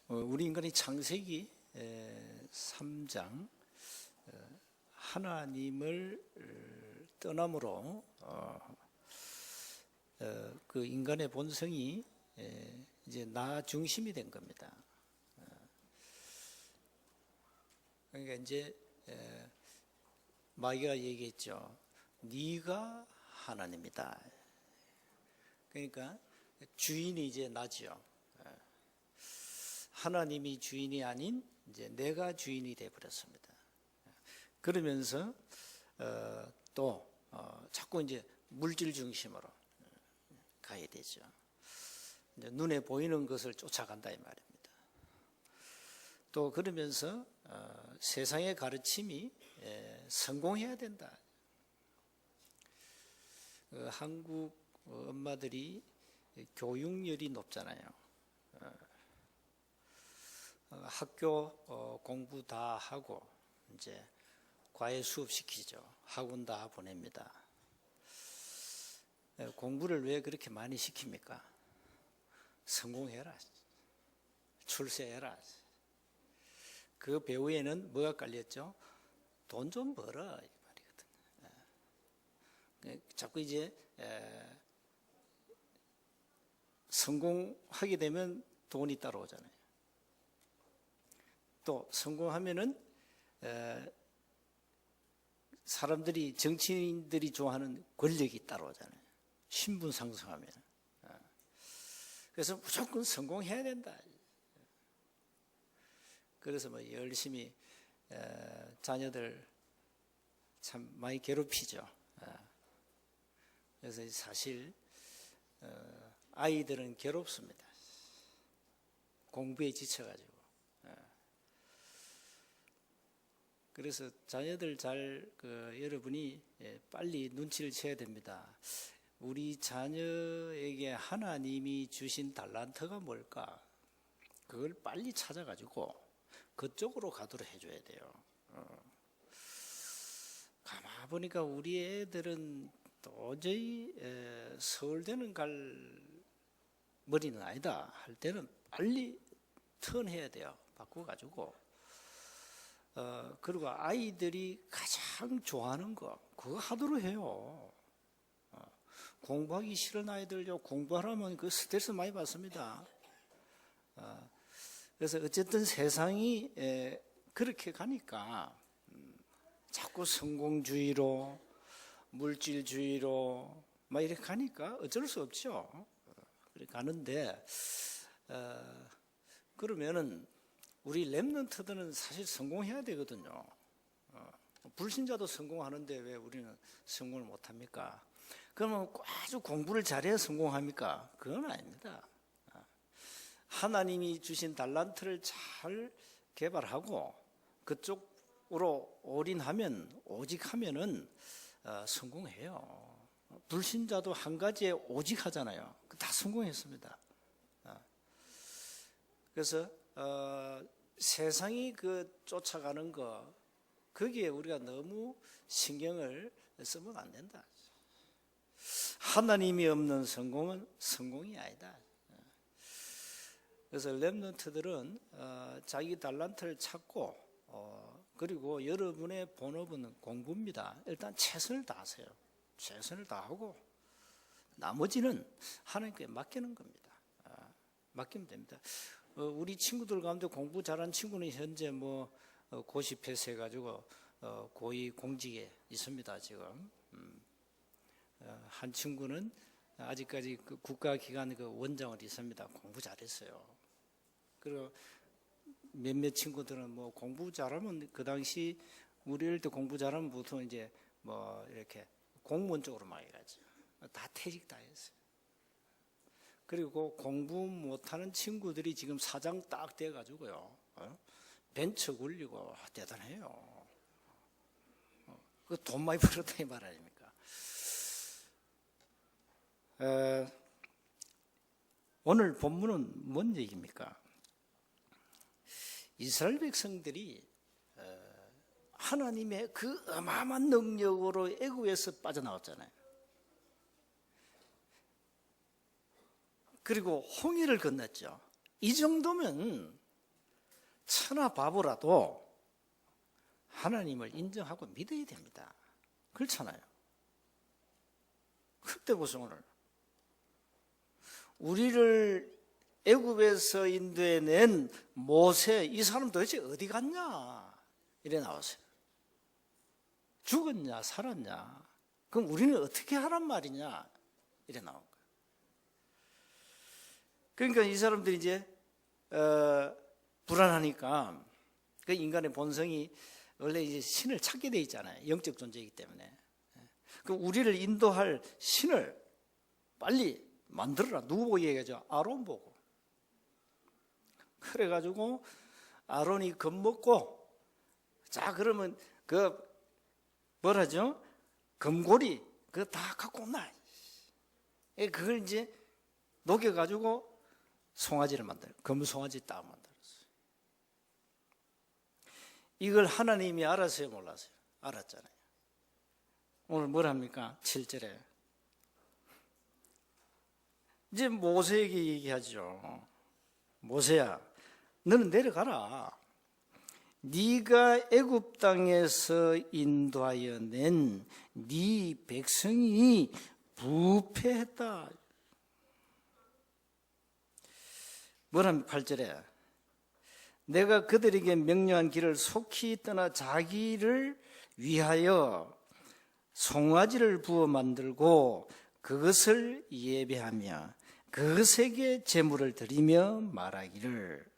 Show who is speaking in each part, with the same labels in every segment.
Speaker 1: 우리 인간이 창세기 3장 하나님을 떠남으로 그 인간의 본성이 이제 나 중심이 된 겁니다. 그러니까 이제 마귀가 얘기했죠. 네가 하나님이다. 그러니까 주인이 이제 나죠. 하나님이 주인이 아닌 이제 내가 주인이 되어 버렸습니다. 그러면서 또 자꾸 이제 물질 중심으로 가야 되죠. 이제 눈에 보이는 것을 쫓아간다 이 말입니다. 또 그러면서 세상의 가르침이 성공해야 된다. 한국 엄마들이 교육열이 높잖아요. 학교 공부 다 하고 이제 과외 수업 시키죠. 학원 다 보냅니다. 공부를 왜 그렇게 많이 시킵니까? 성공해라, 출세해라. 그 배후에는 뭐가 깔렸죠? 돈 좀 벌어 이 말이거든요. 자꾸 이제 성공하게 되면 돈이 따라오잖아요. 또 성공하면은 사람들이 정치인들이 좋아하는 권력이 따라오잖아요. 신분 상승하면. 그래서 무조건 성공해야 된다. 그래서 뭐 열심히 자녀들 참 많이 괴롭히죠. 그래서 사실 아이들은 괴롭습니다. 공부에 지쳐가지고. 그래서 자녀들 여러분이 빨리 눈치를 채야 됩니다. 우리 자녀에게 하나님이 주신 달란트가 뭘까? 그걸 빨리 찾아가지고 그쪽으로 가도록 해줘야 돼요. 가만 보니까 우리 애들은 도저히 서울대는 갈 머리는 아니다 할 때는 빨리 턴해야 돼요. 바꿔가지고. 그리고 아이들이 가장 좋아하는 거 그거 하도록 해요. 공부하기 싫은 아이들요, 공부하라면 그 스트레스 많이 받습니다. 그래서 어쨌든 세상이 그렇게 가니까 자꾸 성공주의로 물질주의로 막 이렇게 가니까 어쩔 수 없죠. 그렇게 가는데 그러면은 우리 렘넌트들은 사실 성공해야 되거든요. 불신자도 성공하는데 왜 우리는 성공을 못합니까? 그러면 아주 공부를 잘해야 성공합니까? 그건 아닙니다. 하나님이 주신 달란트를 잘 개발하고 그쪽으로 올인하면 오직 하면은 성공해요. 불신자도 한 가지에 오직 하잖아요. 다 성공했습니다. 그래서 세상이 쫓아가는 거 거기에 우리가 너무 신경을 쓰면 안 된다. 하나님이 없는 성공은 성공이 아니다. 그래서 렘넌트들은 자기 달란트를 찾고 그리고 여러분의 본업은 공부입니다. 일단 최선을 다하세요. 최선을 다하고 나머지는 하나님께 맡기는 겁니다. 맡기면 됩니다. 우리 친구들 가운데 공부 잘하는 친구는 현재 고시 패스해가지고 고위 공직에 있습니다. 지금 한 친구는 아직까지 그 국가기관 원장을 있습니다. 공부 잘했어요. 그리고 몇몇 친구들은 공부 잘하면 그 당시 우리 어릴 때 공부 잘하면 보통 이제 이렇게 공무원 쪽으로 많이 가죠. 다 퇴직 다 했어요. 그리고 공부 못하는 친구들이 지금 사장 딱 돼가지고요. 벤처 굴리고 대단해요. 그 돈 많이 벌었다 이 말 아닙니까? 오늘 본문은 뭔 얘기입니까? 이스라엘 백성들이 하나님의 그 어마어마한 능력으로 애굽에서 빠져나왔잖아요. 그리고 홍해를 건넜죠. 이 정도면 천하 바보라도 하나님을 인정하고 믿어야 됩니다. 그렇잖아요. 그때 보세요. 오늘 우리를 애굽에서 인도해낸 모세, 이 사람 도대체 어디 갔냐 이래 나왔어요. 죽었냐 살았냐, 그럼 우리는 어떻게 하란 말이냐 이래 나온 거예요. 그러니까 이 사람들이 이제 불안하니까, 그 인간의 본성이 원래 이제 신을 찾게 돼 있잖아요. 영적 존재이기 때문에. 그 우리를 인도할 신을 빨리 만들어라. 누구 보고 얘기하죠? 아론 보고. 그래가지고 아론이 겁먹고, 자 그러면 그 뭐라죠? 금고리 그거 다 갖고 온나. 그걸 이제 녹여가지고 송아지를 만들어요. 금송아지 딱 만들었어요. 이걸 하나님이 알았어요 몰랐어요? 알았잖아요. 오늘 뭘 합니까? 7절에 이제 모세에게 얘기하죠. 모세야, 너는 내려가라. 네가 애굽 땅에서 인도하여 낸 네 백성이 부패했다. 뭐랍니까? 8절에 내가 그들에게 명령한 길을 속히 떠나 자기를 위하여 송아지를 부어 만들고 그것을 예배하며 그것에게 제물을 드리며 말하기를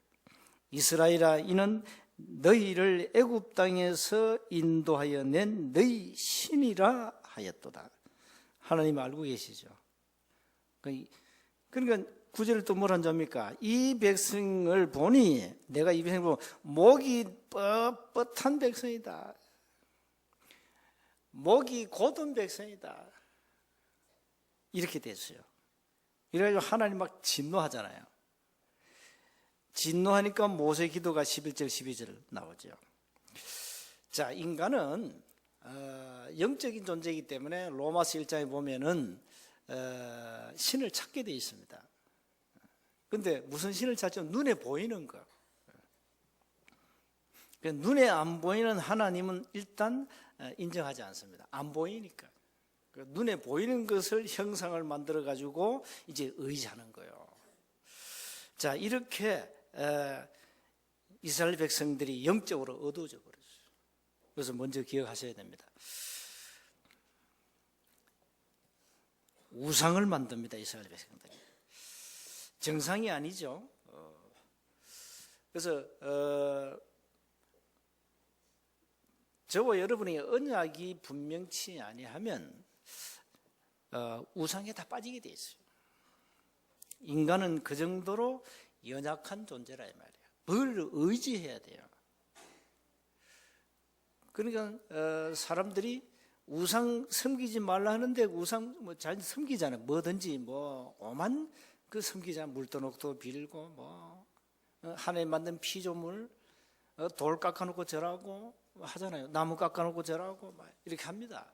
Speaker 1: 이스라엘아, 이는 너희를 애굽 땅에서 인도하여 낸 너희 신이라 하였도다. 하나님 알고 계시죠? 그러니까 9절을 또 뭐란 점입니까? 이 백성을 보니, 내가 이 백성을 보니 목이 뻣뻣한 백성이다. 목이 곧은 백성이다. 이렇게 됐어요. 이래가지고 하나님 막 진노하잖아요. 진노하니까 모세 기도가 11절 12절 나오죠. 자, 인간은 영적인 존재이기 때문에 로마서 1장에 보면은 신을 찾게 되어 있습니다. 근데 무슨 신을 찾죠? 눈에 보이는 거. 눈에 안 보이는 하나님은 일단 인정하지 않습니다. 안 보이니까. 눈에 보이는 것을 형상을 만들어 가지고 이제 의지하는 거예요. 자, 이렇게 이스라엘 백성들이 영적으로 어두워져 버렸어요. 그래서 먼저 기억하셔야 됩니다. 우상을 만듭니다, 이스라엘 백성들이. 정상이 아니죠. 그래서 저와 여러분의 언약이 분명치 아니하면 우상에 다 빠지게 돼 있어요. 인간은 그 정도로 연약한 존재라 이 말이에요. 뭘 의지해야 돼요. 그러니까 사람들이 우상 섬기지 말라 하는데 우상 뭐 잘 섬기잖아요. 뭐든지 뭐 오만 그 섬기자, 물도녹도 빌고 뭐 하나님 만든 피조물 돌 깎아놓고 절하고 하잖아요. 나무 깎아놓고 절하고 막 이렇게 합니다.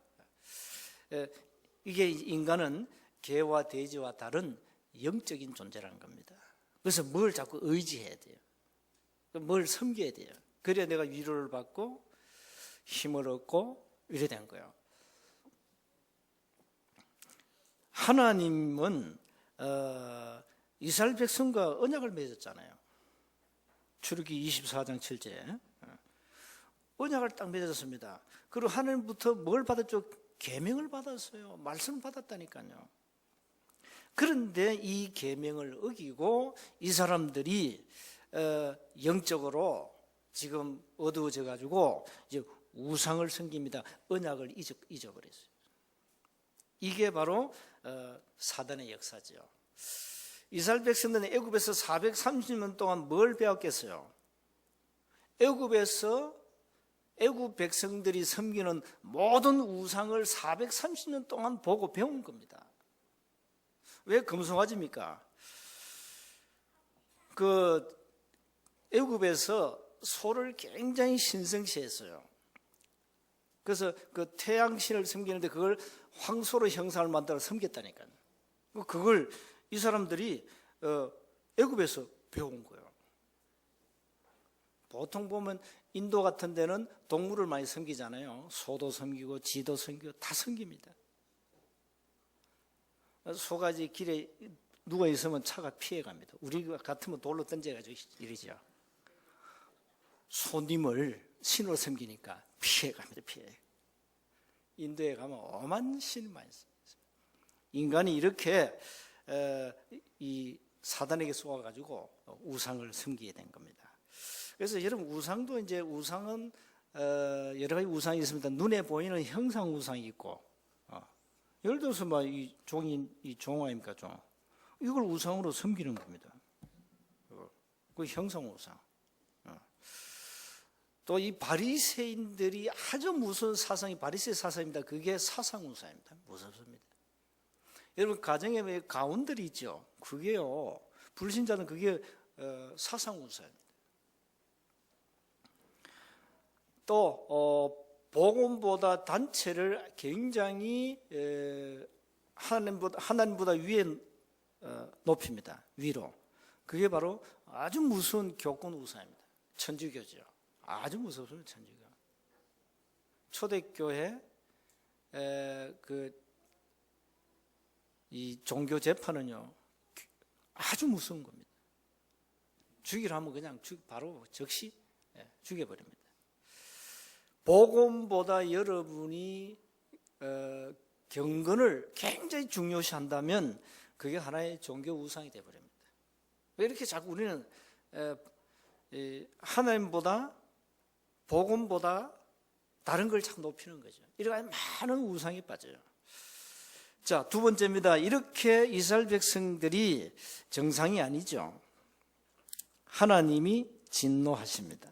Speaker 1: 이게 인간은 개와 돼지와 다른 영적인 존재라는 겁니다. 그래서 뭘 자꾸 의지해야 돼요. 뭘 섬겨야 돼요. 그래야 내가 위로를 받고 힘을 얻고 이래 된 거예요. 하나님은 이스라엘 백성과 언약을 맺었잖아요. 출애굽기 24장 7절 언약을 딱 맺었습니다. 그리고 하나님부터 뭘 받았죠? 계명을 받았어요. 말씀을 받았다니까요. 그런데 이 계명을 어기고 이 사람들이 영적으로 지금 어두워져 가지고 이제 우상을 섬깁니다. 언약을 잊어버렸어요. 이게 바로 사단의 역사죠. 이스라엘 백성들은 애굽에서 430년 동안 뭘 배웠겠어요? 애굽 백성들이 섬기는 모든 우상을 430년 동안 보고 배운 겁니다. 왜 금송아지입니까? 애굽에서 소를 굉장히 신성시했어요. 그래서 그 태양신을 섬기는데 그걸 황소로 형상을 만들어 섬겼다니까요. 그걸 이 사람들이 애굽에서 배운 거예요. 보통 보면 인도 같은 데는 동물을 많이 섬기잖아요. 소도 섬기고 쥐도 섬기고 다 섬깁니다. 소가지 길에 누워 있으면 차가 피해갑니다. 우리 같으면 돌로 던져가지고 이러죠. 손님을 신으로 섬기니까 피해갑니다. 피해. 인도에 가면 엄한 신이 많이 있습니다. 인간이 이렇게 이 사단에게 쏘아가지고 우상을 섬기게 된 겁니다. 그래서 여러분 우상도 이제 우상은 여러 가지 우상이 있습니다. 눈에 보이는 형상 우상이 있고, 예를 들어서 이 종이 이 종아입니까 종? 이걸 우상으로 섬기는 겁니다. 그 형상 우상. 또 이 바리새인들이 아주 무서운 사상이 바리새 사상입니다. 그게 사상 우상입니다. 무섭습니다. 여러분 가정에 왜 가훈들이 있죠? 그게요. 불신자는 그게 사상 우상입니다. 또 복음보다 단체를 굉장히 하나님보다 위에 높입니다. 위로. 그게 바로 아주 무서운 교권 우상입니다. 천주교죠. 아주 무섭습니다. 천주교. 초대교회 이 종교 재판은요 아주 무서운 겁니다. 죽이려 하면 그냥 바로 즉시 죽여버립니다. 복음보다 여러분이 경건을 굉장히 중요시한다면 그게 하나의 종교 우상이 되어버립니다. 왜 이렇게 자꾸 우리는 하나님보다 복음보다 다른 걸 자꾸 높이는 거죠. 이렇게 많은 우상이 빠져요. 자, 두 번째입니다. 이렇게 이스라엘 백성들이 정상이 아니죠. 하나님이 진노하십니다.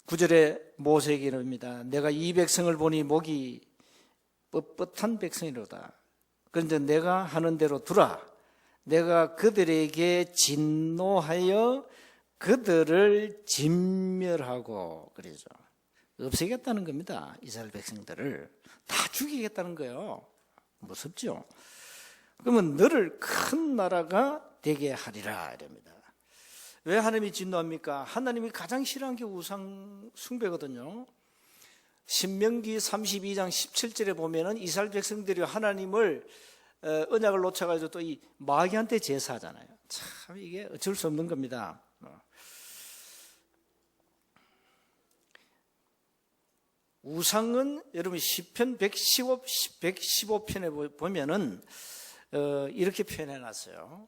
Speaker 1: 9절에 모세에게 이릅니다. 내가 이 백성을 보니 목이 뻣뻣한 백성이로다. 그런데 내가 하는 대로 두라. 내가 그들에게 진노하여 그들을 진멸하고 그러죠. 없애겠다는 겁니다. 이스라엘 백성들을 다 죽이겠다는 거예요. 무섭죠. 그러면 너를 큰 나라가 되게 하리라 이랍니다. 왜 하나님이 진노합니까? 하나님이 가장 싫어하는 게 우상 숭배거든요. 신명기 32장 17절에 보면은 이스라엘 백성들이 하나님을 언약을 놓쳐가지고 또 이 마귀한테 제사하잖아요. 참 이게 어쩔 수 없는 겁니다. 우상은 여러분 시편 115편에 보면은 이렇게 표현해 놨어요.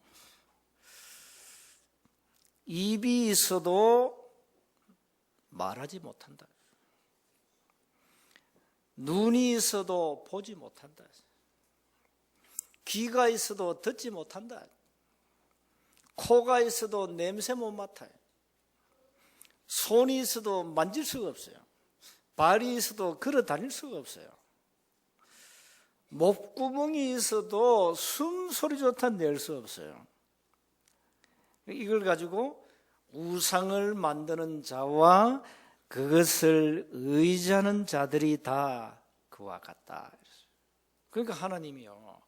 Speaker 1: 입이 있어도 말하지 못한다. 눈이 있어도 보지 못한다. 귀가 있어도 듣지 못한다. 코가 있어도 냄새 못 맡아요. 손이 있어도 만질 수가 없어요. 발이 있어도 걸어 다닐 수가 없어요. 목구멍이 있어도 숨소리조차 낼 수 없어요. 이걸 가지고 우상을 만드는 자와 그것을 의지하는 자들이 다 그와 같다. 그러니까 하나님이요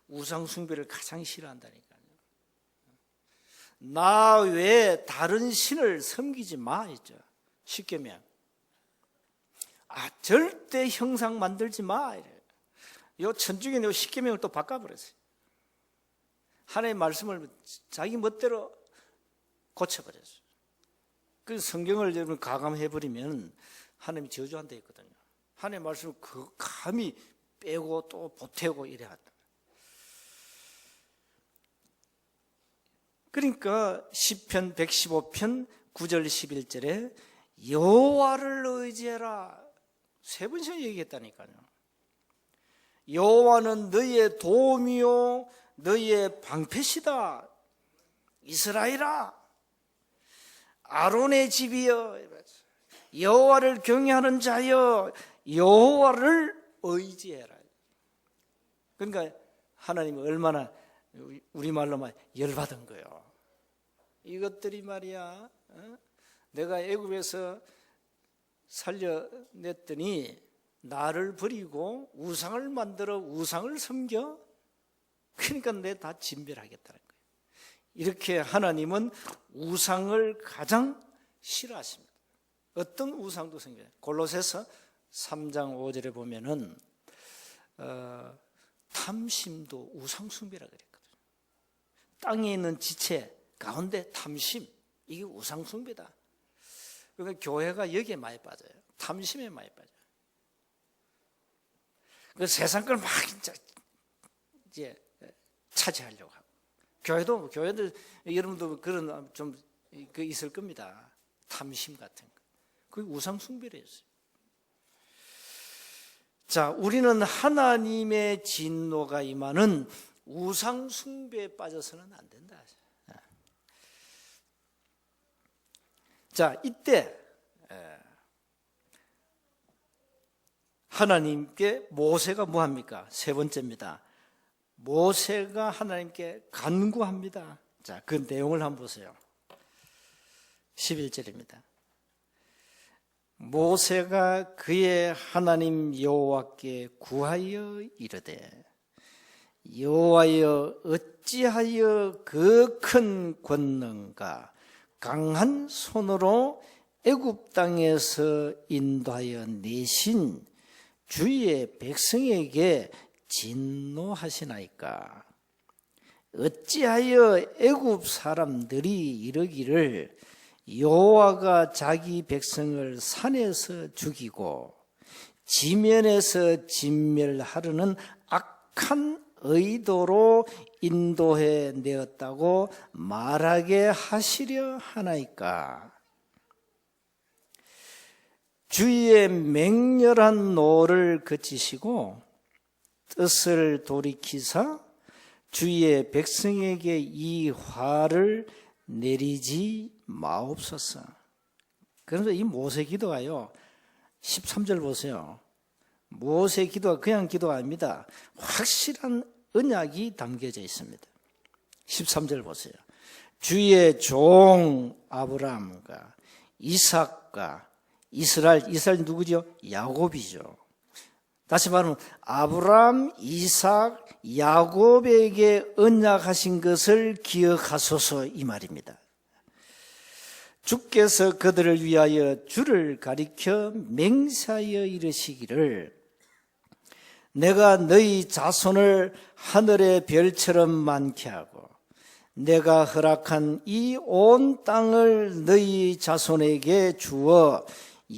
Speaker 1: 우상 숭배를 가장 싫어한다니까요. 나 외에 다른 신을 섬기지 마 했죠. 십계명. 절대 형상 만들지 마 이래요. 요 천주교는 요 십계명을 또 바꿔버렸어요. 하나님의 말씀을 자기 멋대로 고쳐버렸어요. 그 성경을 여러분 가감해버리면 하나님이 저주한다 했거든요. 하나님의 말씀을 감히 빼고 또 보태고 이래야 한다. 그러니까 시편 115편 9절 11절에 여호와를 의지해라. 세 번씩 얘기했다니까요. 여호와는 너희의 도움이요 너희의 방패시다. 이스라엘아 아론의 집이여 여호와를 경외하는 자여 여호와를 의지해라. 그러니까 하나님이 얼마나 우리말로 말 열받은 거예요. 이것들이 말이야 내가 애굽에서 살려냈더니 나를 버리고 우상을 만들어 우상을 섬겨? 그러니까 내 다 진멸하겠다는 거예요. 이렇게 하나님은 우상을 가장 싫어하십니다. 어떤 우상도 생겨요. 골로새서 3장 5절에 보면은 탐심도 우상 숭배라 그랬거든요. 땅에 있는 지체 가운데 탐심, 이게 우상 숭배다. 그러니까 교회가 여기에 많이 빠져요. 탐심에 많이 빠져요. 그 세상 걸 막 이제 차지하려고 하고, 교회도 여러분도 그런 좀 있을 겁니다. 탐심 같은 거. 그게 우상 숭배였어요. 자, 우리는 하나님의 진노가 임하는 우상 숭배에 빠져서는 안 된다. 자, 이때 하나님께 모세가 뭐합니까? 세 번째입니다. 모세가 하나님께 간구합니다. 자, 그 내용을 한번 보세요. 11절입니다. 모세가 그의 하나님 여호와께 구하여 이르되 여호와여 어찌하여 그 큰 권능과 강한 손으로 애굽 땅에서 인도하여 내신 주의 백성에게 진노하시나이까? 어찌하여 애굽 사람들이 이르기를 여호와가 자기 백성을 산에서 죽이고 지면에서 진멸하려는 악한 의도로 인도해 내었다고 말하게 하시려 하나이까? 주의 맹렬한 노를 그치시고 뜻을 돌이키사 주의 백성에게 이 화를 내리지 마옵소서. 그래서 이 모세 기도가요, 13절 보세요. 모세 기도가 그냥 기도가 아닙니다. 확실한 언약이 담겨져 있습니다. 13절 보세요. 주의 종 아브라함과 이삭과 이스라엘 누구죠? 야곱이죠. 다시 말하면 아브라함, 이삭, 야곱에게 언약하신 것을 기억하소서, 이 말입니다. 주께서 그들을 위하여 주를 가리켜 맹세하여 이르시기를 내가 너희 자손을 하늘의 별처럼 많게 하고 내가 허락한 이 온 땅을 너희 자손에게 주어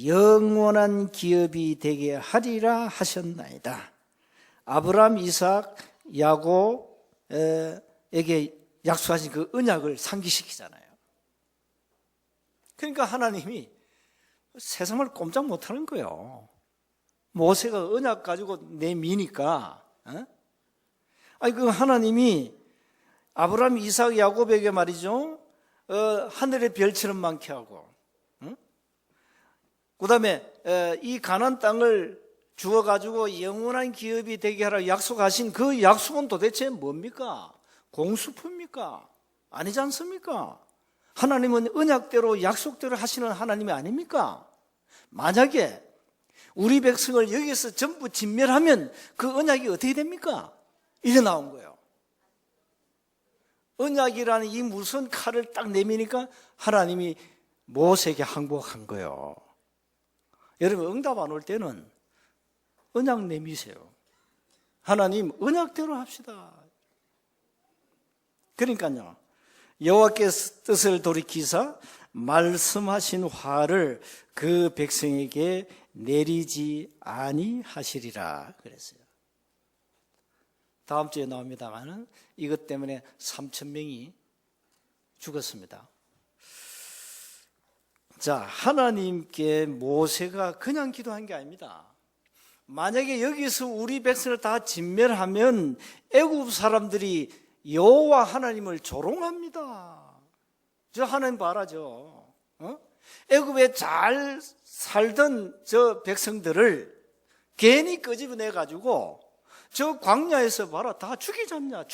Speaker 1: 영원한 기업이 되게 하리라 하셨나이다. 아브라함, 이삭, 야곱에게 약속하신 그 언약을 상기시키잖아요. 그러니까 하나님이 세상을 꼼짝 못하는 거예요. 모세가 언약 가지고 내미니까, 아니 그 하나님이 아브라함, 이삭, 야곱에게 말이죠, 하늘의 별처럼 많게 하고, 그 다음에 이 가나안 땅을 주어가지고 영원한 기업이 되게 하라 약속하신 그 약속은 도대체 뭡니까? 공수표입니까? 아니지 않습니까? 하나님은 언약대로 약속대로 하시는 하나님이 아닙니까? 만약에 우리 백성을 여기서 전부 진멸하면 그 언약이 어떻게 됩니까? 이제 나온 거예요. 언약이라는 이 무슨 칼을 딱 내미니까 하나님이 모세에게 항복한 거예요. 여러분 응답 안 올 때는 언약 내미세요. 하나님 언약대로 합시다. 그러니까요, 여호와께서 뜻을 돌이키사 말씀하신 화를 그 백성에게 내리지 아니하시리라 그랬어요. 다음 주에 나옵니다만은 이것 때문에 3,000명이 죽었습니다. 자, 하나님께 모세가 그냥 기도한 게 아닙니다. 만약에 여기서 우리 백성을 다 진멸하면 애굽 사람들이 여호와 하나님을 조롱합니다. 저 하나님 바라죠. 애굽에 잘 살던 저 백성들을 괜히 끄집어내 가지고 저 광야에서 봐라 다 죽였잖냐.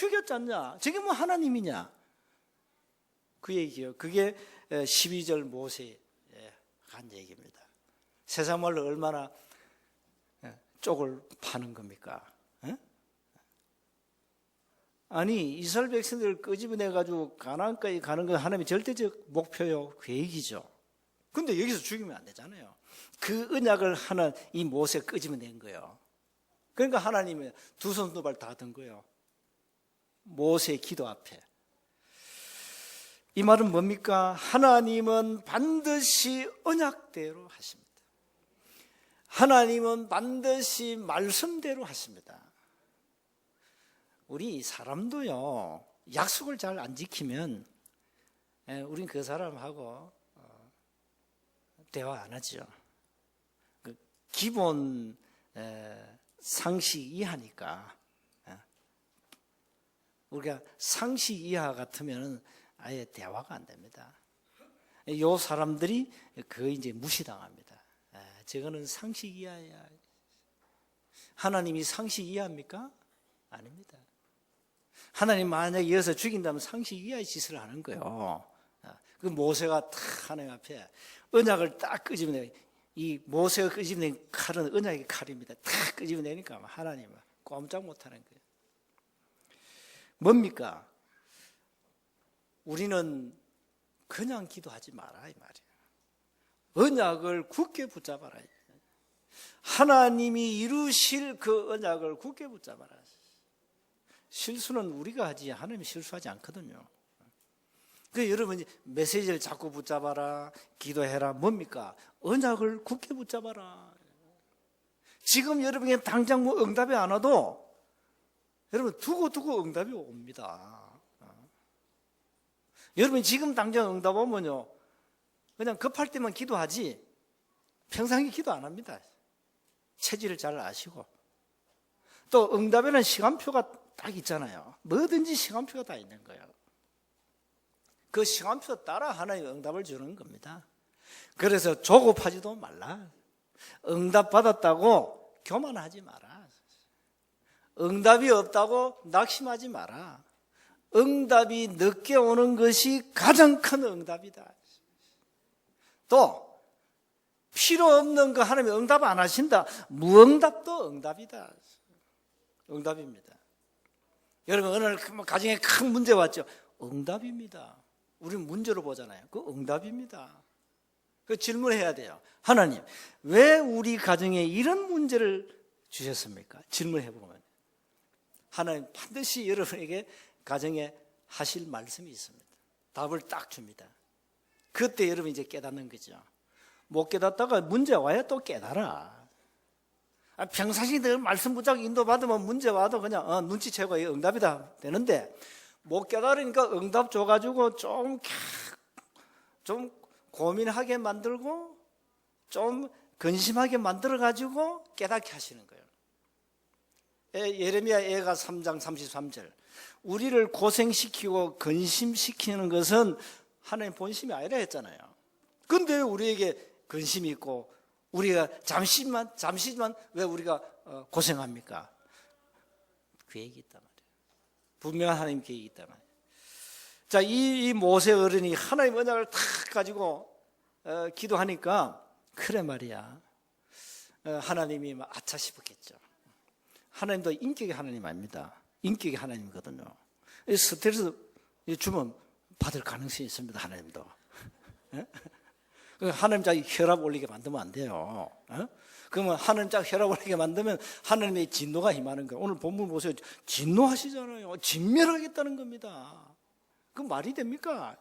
Speaker 1: 저게 뭐 하나님이냐. 그 얘기예요. 그게 12절 모세에 한 얘기입니다. 세상 말로 얼마나 쪽을 파는 겁니까? 아니 이스라엘 백성들을 끄집어내가지고 가나안까지 가는 건 하나님의 절대적 목표요, 계획이죠. 근데 여기서 죽이면 안 되잖아요. 그 언약을 하는 이 모세가 끄집어낸 거예요. 그러니까 하나님이 두 손 두 발 다 든 거예요. 모세의 기도 앞에. 이 말은 뭡니까? 하나님은 반드시 언약대로 하십니다. 하나님은 반드시 말씀대로 하십니다. 우리 사람도요, 약속을 잘 안 지키면 우린 그 사람하고 대화 안 하죠. 그 기본 상식 이하니까. 우리가 상식 이하 같으면 아예 대화가 안 됩니다. 요 사람들이 이제 무시당합니다. 저거는 상식 이하야. 하나님이 상식 이하입니까? 아닙니다. 하나님 만약에 이어서 죽인다면 상식 이하의 짓을 하는 거예요. 그 모세가 탁 하나님 앞에 언약을 딱 끄집어내. 이 모세가 끄집어낸 칼은 언약의 칼입니다. 탁 끄집어내니까 하나님은 꼼짝 못하는 거예요. 뭡니까? 우리는 그냥 기도하지 마라 이 말이에요. 언약을 굳게 붙잡아라. 하나님이 이루실 그 언약을 굳게 붙잡아라. 실수는 우리가 하지 하나님이 실수하지 않거든요. 그 여러분이 메시지를 자꾸 붙잡아라, 기도해라. 뭡니까? 언약을 굳게 붙잡아라. 지금 여러분이 당장 뭐 응답이 안 와도 여러분 두고 응답이 옵니다. 여러분 지금 당장 응답 오면요, 그냥 급할 때만 기도하지 평상시 기도 안 합니다. 체질을 잘 아시고. 또 응답에는 시간표가 딱 있잖아요. 뭐든지 시간표가 다 있는 거예요. 그 시간표 따라 하나님 응답을 주는 겁니다. 그래서 조급하지도 말라. 응답 받았다고 교만하지 마라. 응답이 없다고 낙심하지 마라. 응답이 늦게 오는 것이 가장 큰 응답이다. 또 필요 없는 거 하나님이 응답 안 하신다. 무응답도 응답이다. 응답입니다. 여러분 오늘 가정에 큰 문제 왔죠? 응답입니다. 우리는 문제로 보잖아요. 그 응답입니다. 그 질문해야 돼요. 하나님, 왜 우리 가정에 이런 문제를 주셨습니까? 질문해 보면 하나님 반드시 여러분에게 가정에 하실 말씀이 있습니다. 답을 딱 줍니다. 그때 여러분 이제 깨닫는 거죠. 못 깨닫다가 문제 와야 또 깨달아. 평상시 늘 말씀 붙잡고 인도받으면 문제 와도 그냥 눈치채고 응답이다 되는데, 못 깨달으니까 응답 줘가지고 좀 고민하게 만들고 좀 근심하게 만들어가지고 깨닫게 하시는 거예요. 예레미야 애가 3장 33절. 우리를 고생시키고 근심시키는 것은 하나님 본심이 아니라 했잖아요. 근데 우리에게 근심이 있고 우리가 잠시만 왜 우리가 고생합니까? 계획이 있단 말이에요. 분명한 하나님 계획이 있단 말이에요. 자, 이 모세 어른이 하나님 언약을 탁 가지고 기도하니까 그래 말이야. 하나님이 막 아차 싶었겠죠. 하나님도 인격의 하나님 아닙니다. 인격의 하나님이거든요. 스트레스 주면 받을 가능성이 있습니다. 하나님도. 하나님 자기 혈압 올리게 만들면 안 돼요. 그러면 하나님 자기 혈압 올리게 만들면 하나님의 진노가 임하는 거예요. 오늘 본문 보세요. 진노하시잖아요. 진멸하겠다는 겁니다. 그 말이 됩니까?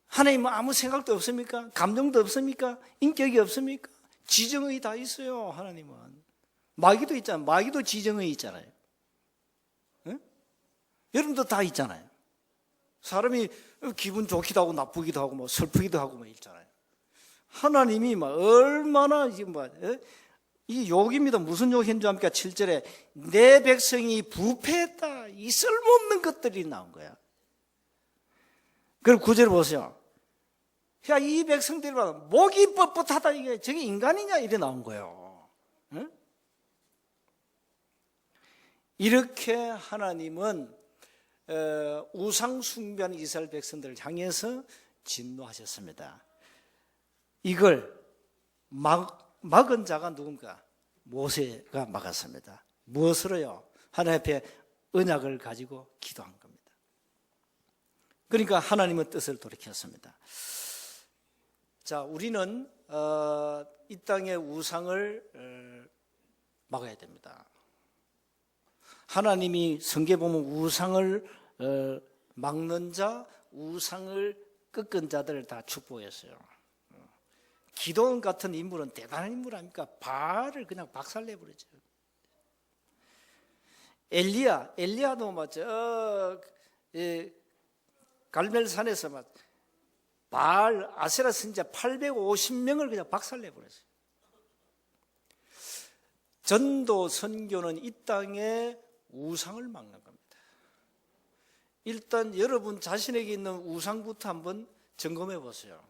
Speaker 1: 하나님은 아무 생각도 없습니까? 감정도 없습니까? 인격이 없습니까? 지정의 다 있어요. 하나님은. 마귀도 있잖아요. 마귀도 지정의 있잖아요. 여러분도 다 있잖아요. 사람이 기분 좋기도 하고 나쁘기도 하고 뭐 슬프기도 하고 뭐 있잖아요. 하나님이 막 얼마나 이 욕입니다. 무슨 욕인 줄 압니까? 7절에 내 백성이 부패했다. 이 쓸모없는 것들이 나온 거야. 그리고 9절 보세요. 야, 이 백성들이 목이 뻣뻣하다. 이게 저게 인간이냐? 이래 나온 거예요. 응? 이렇게 하나님은 우상 숭배하는 이스라엘 백성들을 향해서 진노하셨습니다. 이걸 막은 자가 누군가? 모세가 막았습니다. 무엇으로요? 하나님 앞에 언약을 가지고 기도한 겁니다. 그러니까 하나님의 뜻을 돌이켰습니다. 자, 우리는 이 땅의 우상을 막아야 됩니다. 하나님이 성경에 보면 우상을 막는 자, 우상을 꺾은 자들을 다 축복했어요. 기도원 같은 인물은 대단한 인물 아닙니까? 바알을 그냥 박살내버리죠. 엘리야도 저 갈멜산에서 바알 아세라 선지자 850명을 그냥 박살내버렸어요. 전도 선교는 이 땅에 우상을 막는 겁니다. 일단 여러분 자신에게 있는 우상부터 한번 점검해 보세요.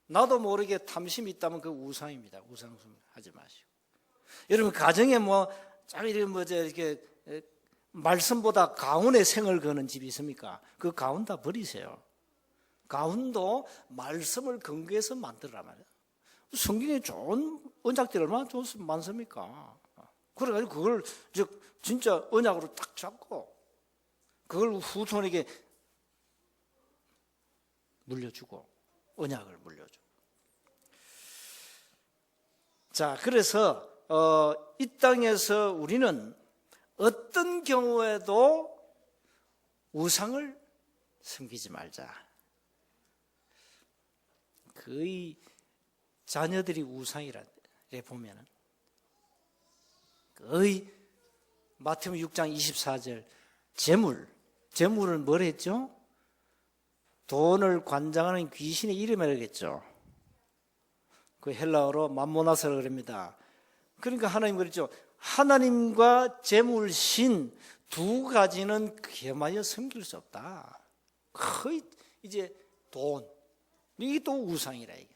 Speaker 1: 나도 모르게 탐심이 있다면 그 우상입니다. 우상숭 하지 마시고. 여러분 가정에 이렇게 말씀보다 가운에 생을 거는 집이 있습니까? 그 가운 다 버리세요. 가운도 말씀을 근거해서 만들란 말이에요. 성경에 좋은 언약들이 얼마나 많습니까? 그래가지고 그걸 진짜 언약으로 딱 잡고 그걸 후손에게 물려주고 언약을 물려주고. 자, 그래서 이 땅에서 우리는 어떤 경우에도 우상을 섬기지 말자. 거의 자녀들이 우상이라 보면은 거의 마태복음 6장 24절 재물은 뭘 했죠? 돈을 관장하는 귀신의 이름이라고 했죠. 그 헬라어로 맘모나스라고 그럽니다. 그러니까 하나님 그랬죠. 하나님과 재물신 두 가지는 겸하여 섬길 수 없다. 거의 이제 돈, 이게 또 우상이라 이게.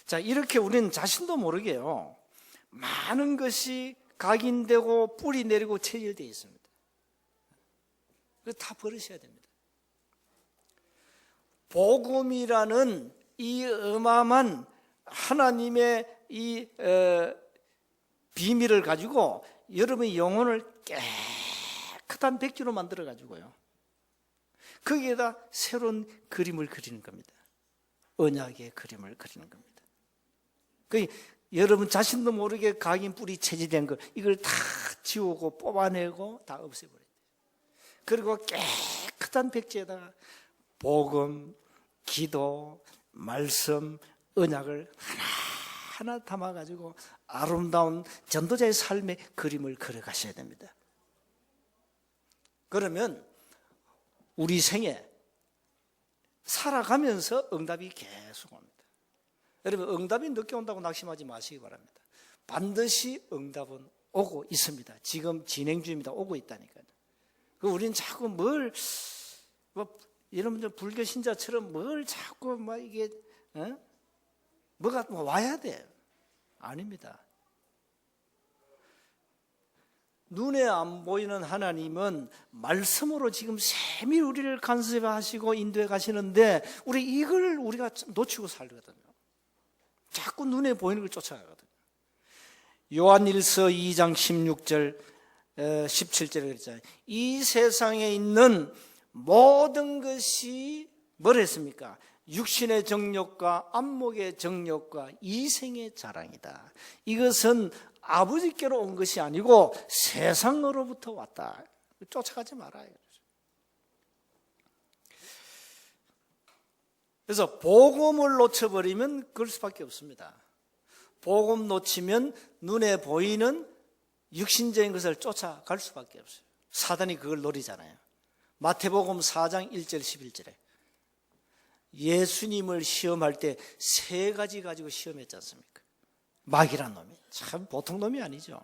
Speaker 1: 자, 이렇게 우리는 자신도 모르게요. 많은 것이 각인되고 뿌리 내리고 체질되어 있습니다. 그거 다 버리셔야 됩니다. 복음이라는 이 어마어마한 하나님의 이 비밀을 가지고 여러분의 영혼을 깨끗한 백지로 만들어 가지고요. 거기에다 새로운 그림을 그리는 겁니다. 언약의 그림을 그리는 겁니다. 여러분 자신도 모르게 각인 뿌리 체질된 거 이걸 다 지우고 뽑아내고 다 없애버려야 돼요. 그리고 깨끗한 백지에다가 복음, 기도, 말씀, 언약을 하나하나 담아가지고 아름다운 전도자의 삶의 그림을 그려가셔야 됩니다. 그러면 우리 생에 살아가면서 응답이 계속 옵니다. 여러분 응답이 늦게 온다고 낙심하지 마시기 바랍니다. 반드시 응답은 오고 있습니다. 지금 진행 중입니다. 오고 있다니까요. 우리는 자꾸 여러분들 불교 신자처럼 뭘 자꾸 이게 뭐가 와야 돼요. 아닙니다. 눈에 안 보이는 하나님은 말씀으로 지금 세밀히 우리를 간섭하시고 인도해 가시는데 우리가 놓치고 살거든요. 자꾸 눈에 보이는 걸 쫓아가거든요. 요한일서 2장 16절 17절에 그랬잖아요. 이 세상에 있는 모든 것이 뭘 했습니까? 육신의 정욕과 안목의 정욕과 이생의 자랑이다. 이것은 아버지께로 온 것이 아니고 세상으로부터 왔다. 쫓아가지 말아요. 그래서 복음을 놓쳐버리면 그럴 수밖에 없습니다. 복음 놓치면 눈에 보이는 육신적인 것을 쫓아갈 수밖에 없어요. 사단이 그걸 노리잖아요. 마태복음 4장 1절 11절에 예수님을 시험할 때 3가지 가지고 시험했지 않습니까? 마귀란 놈이 참 보통 놈이 아니죠.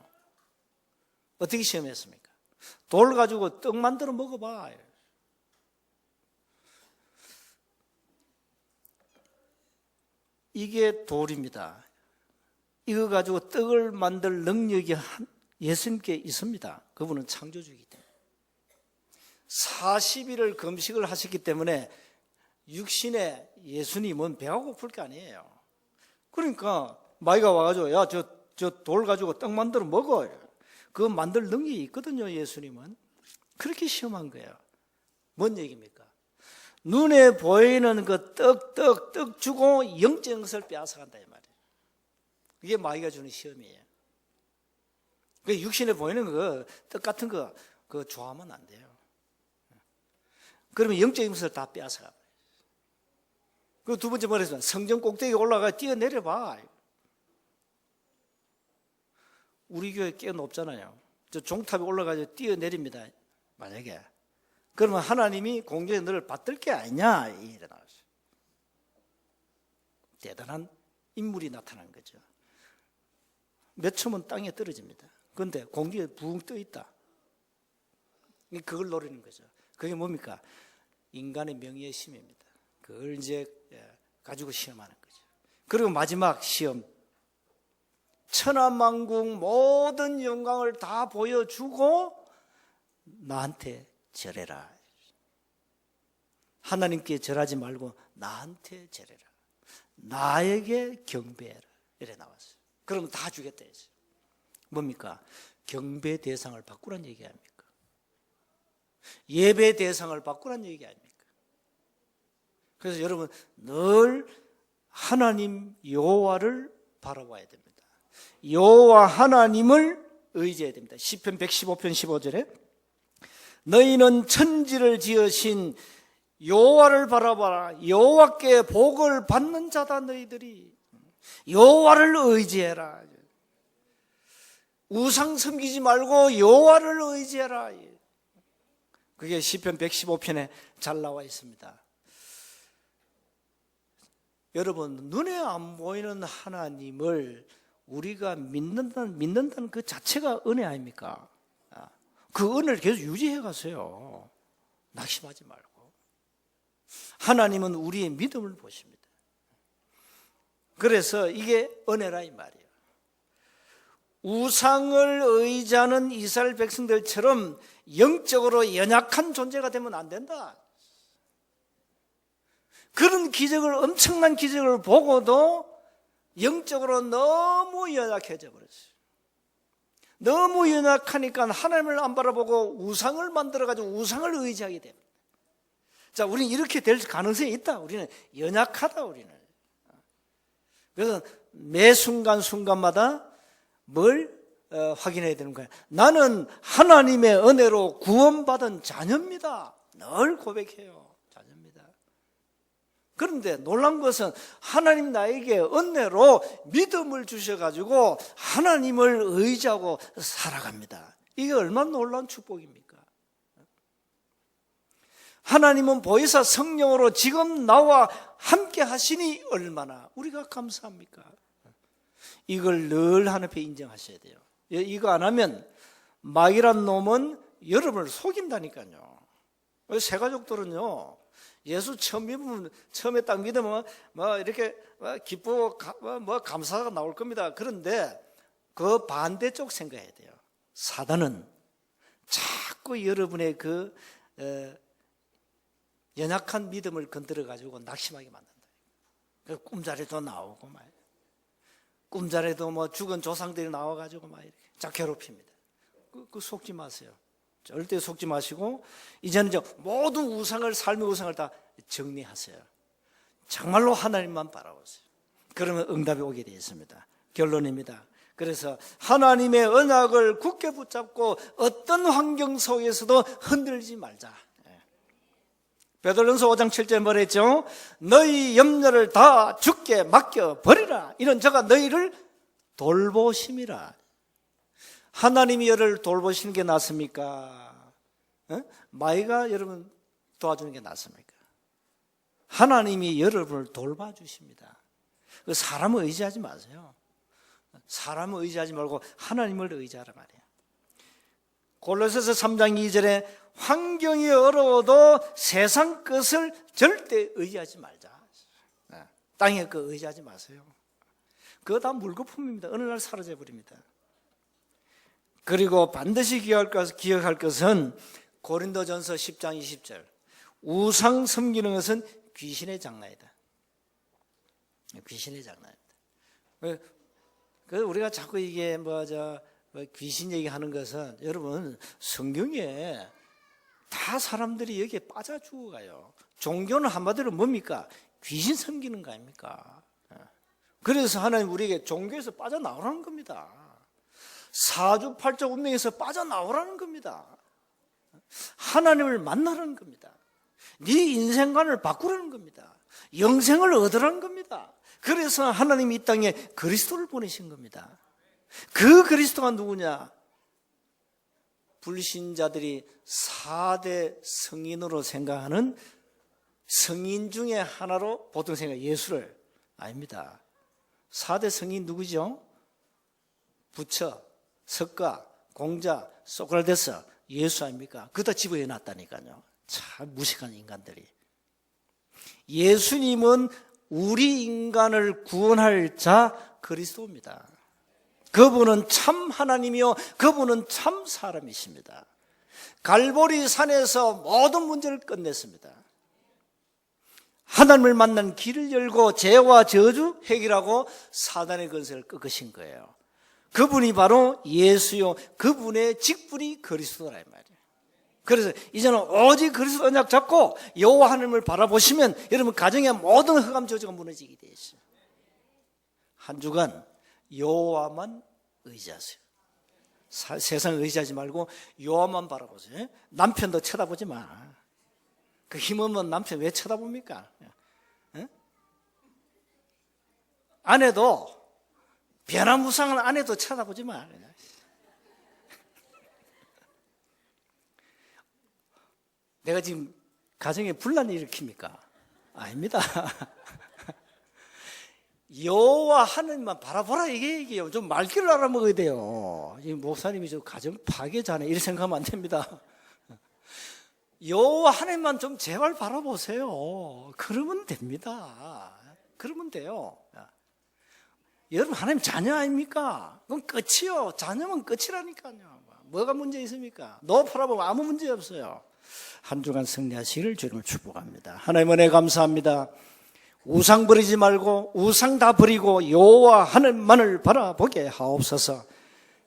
Speaker 1: 어떻게 시험했습니까? 돌 가지고 떡 만들어 먹어봐. 이게 돌입니다. 이거 가지고 떡을 만들 능력이 예수님께 있습니다. 그분은 창조주이기 때문에 40일을 금식을 하셨기 때문에 육신의 예수님은 배가 고플 게 아니에요. 그러니까 마귀가 와가지고 야, 저 돌 가지고 떡 만들어 먹어. 그거 만들 능력이 있거든요. 예수님은. 그렇게 시험한 거예요. 뭔 얘기입니까? 눈에 보이는 그 떡 주고 영적인 것을 빼앗아간다 이 말이에요. 이게 마귀가 주는 시험이에요. 그 육신에 보이는 그 떡 같은 거 그거 좋아하면 안 돼요. 그러면 영적인 것을 다 빼앗아가. 그 두 번째 말했지만 성전 꼭대기에 올라가 뛰어내려봐. 우리 교회 꽤 높잖아요. 저 종탑에 올라가서 뛰어내립니다. 만약에 그러면 하나님이 공중에 너를 받들 게 아니냐 이래 나왔어요. 대단한 인물이 나타난 거죠. 몇 초면 땅에 떨어집니다. 그런데 공중에 붕 떠 있다. 그걸 노리는 거죠. 그게 뭡니까? 인간의 명예의 심입니다. 그걸 이제 가지고 시험하는 거죠. 그리고 마지막 시험, 천하만국 모든 영광을 다 보여주고 나한테 절해라. 하나님께 절하지 말고 나한테 절해라. 나에게 경배해라. 이래 나왔어요. 그러면 다 주겠다 했어요. 뭡니까? 경배 대상을 바꾸란 얘기 아닙니까? 예배 대상을 바꾸란 얘기 아닙니까? 그래서 여러분 늘 하나님 여호와를 바라봐야 됩니다. 여호와 하나님을 의지해야 됩니다. 시편 115편 15절에 너희는 천지를 지으신 여호와를 바라봐라. 여호와께 복을 받는 자다 너희들이. 여호와를 의지해라. 우상 섬기지 말고 여호와를 의지해라. 그게 시편 115편에 잘 나와 있습니다. 여러분 눈에 안 보이는 하나님을 우리가 믿는다는 그 자체가 은혜 아닙니까? 그 은혜를 계속 유지해 가세요. 낙심하지 말고. 하나님은 우리의 믿음을 보십니다. 그래서 이게 은혜라 이 말이에요. 우상을 의지하는 이스라엘 백성들처럼 영적으로 연약한 존재가 되면 안 된다. 그런 기적을, 엄청난 기적을 보고도 영적으로 너무 연약해져 버렸어요. 너무 연약하니까 하나님을 안 바라보고 우상을 만들어가지고 우상을 의지하게 됩니다. 자, 우리는 이렇게 될 가능성이 있다. 우리는 연약하다, 우리는. 그래서 매 순간마다 뭘 확인해야 되는 거예요. 나는 하나님의 은혜로 구원받은 자녀입니다. 늘 고백해요. 자녀입니다. 그런데 놀란 것은 하나님 나에게 은혜로 믿음을 주셔가지고 하나님을 의지하고 살아갑니다. 이게 얼마나 놀라운 축복입니까? 하나님은 보혜사 성령으로 지금 나와 함께 하시니 얼마나 우리가 감사합니까? 이걸 늘 하나님 앞에 인정하셔야 돼요. 이거 안 하면 마귀란 놈은 여러분을 속인다니까요. 새 가족들은요, 예수 처음에 딱 믿으면 이렇게 기쁘고 감사가 나올 겁니다. 그런데 그 반대쪽 생각해야 돼요. 사단은 자꾸 여러분의 그 연약한 믿음을 건드려 가지고 낙심하게 만든다. 꿈자리도 나오고 꿈자리도 죽은 조상들이 나와 가지고 이렇게 자 괴롭힙니다. 그 속지 마세요. 절대 속지 마시고 이제는 모든 우상을, 삶의 우상을 다 정리하세요. 정말로 하나님만 바라보세요. 그러면 응답이 오게 되어 있습니다. 결론입니다. 그래서 하나님의 언약을 굳게 붙잡고 어떤 환경 속에서도 흔들지 말자. 베드로전서 5장 7절에 말했죠. 너희 염려를 다 주께 맡겨버리라. 이는 저가 너희를 돌보심이라. 하나님이 여러분을 돌보시는 게 낫습니까? 마귀가 여러분 도와주는 게 낫습니까? 하나님이 여러분을 돌봐주십니다. 사람을 의지하지 마세요. 사람을 의지하지 말고 하나님을 의지하라 말이에요. 골로새서 3장 2절에 환경이 어려워도 세상 것을 절대 의지하지 말자. 땅의 것 의지하지 마세요. 그거 다 물거품입니다. 어느 날 사라져 버립니다. 그리고 반드시 기억할 것은 고린도전서 10장 20절. 우상 섬기는 것은 귀신의 장난이다. 귀신의 장난이다. 그래서 우리가 자꾸 이게 귀신 얘기하는 것은 여러분 성경에 다 사람들이 여기에 빠져 죽어가요. 종교는 한마디로 뭡니까? 귀신 섬기는 거 아닙니까? 그래서 하나님 우리에게 종교에서 빠져나오라는 겁니다. 사주팔자 운명에서 빠져나오라는 겁니다. 하나님을 만나라는 겁니다. 네 인생관을 바꾸라는 겁니다. 영생을 얻으라는 겁니다. 그래서 하나님이 이 땅에 그리스도를 보내신 겁니다. 그 그리스도가 누구냐? 불신자들이 4대 성인으로 생각하는 성인 중에 하나로 보통 생각 예수를 아닙니다. 4대 성인 누구죠? 부처, 석가, 공자, 소크라테스, 예수 아닙니까? 그다 집어해 놨다니까요. 참 무식한 인간들이. 예수님은 우리 인간을 구원할 자 그리스도입니다. 그분은 참 하나님이요 그분은 참 사람이십니다. 갈보리 산에서 모든 문제를 끝냈습니다. 하나님을 만난 길을 열고 죄와 저주 해결하고 사단의 권세를 꺾으신 거예요. 그분이 바로 예수요 그분의 직분이 그리스도라 이 말이에요. 그래서 이제는 오직 그리스도 언약 잡고 여호와 하나님을 바라보시면 여러분 가정의 모든 흑암 저주가 무너지게 되어 있어요. 한 주간 여호와만 의지하세요. 세상 의지하지 말고 여호와만 바라보세요. 남편도 쳐다보지 마. 그 힘없는 남편 왜 쳐다봅니까? 아내도 변화무쌍한 아내도 쳐다보지 마. 내가 지금 가정에 분란을 일으킵니까? 아닙니다. 여호와 하나님만 바라보라 이게 얘기예요. 좀 말귀를 알아먹어야 돼요. 이 목사님이 저 가정 파괴자네 이렇게 생각하면 안 됩니다. 여호와 하나님만 좀 제발 바라보세요. 그러면 됩니다. 그러면 돼요. 여러분 하나님 자녀 아닙니까? 그건 끝이요. 자녀면 끝이라니까요. 뭐가 문제 있습니까? 너 바라보면 아무 문제 없어요. 한 주간 승리하시기를 주님을 축복합니다. 하나님 은혜 감사합니다. 우상 버리지 말고 우상 다 버리고 여호와 하나님만을 바라보게 하옵소서.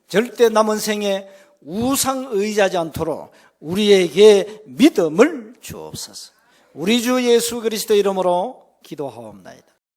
Speaker 1: 절대 남은 생에 우상 의지하지 않도록 우리에게 믿음을 주옵소서. 우리 주 예수 그리스도 이름으로 기도하옵나이다.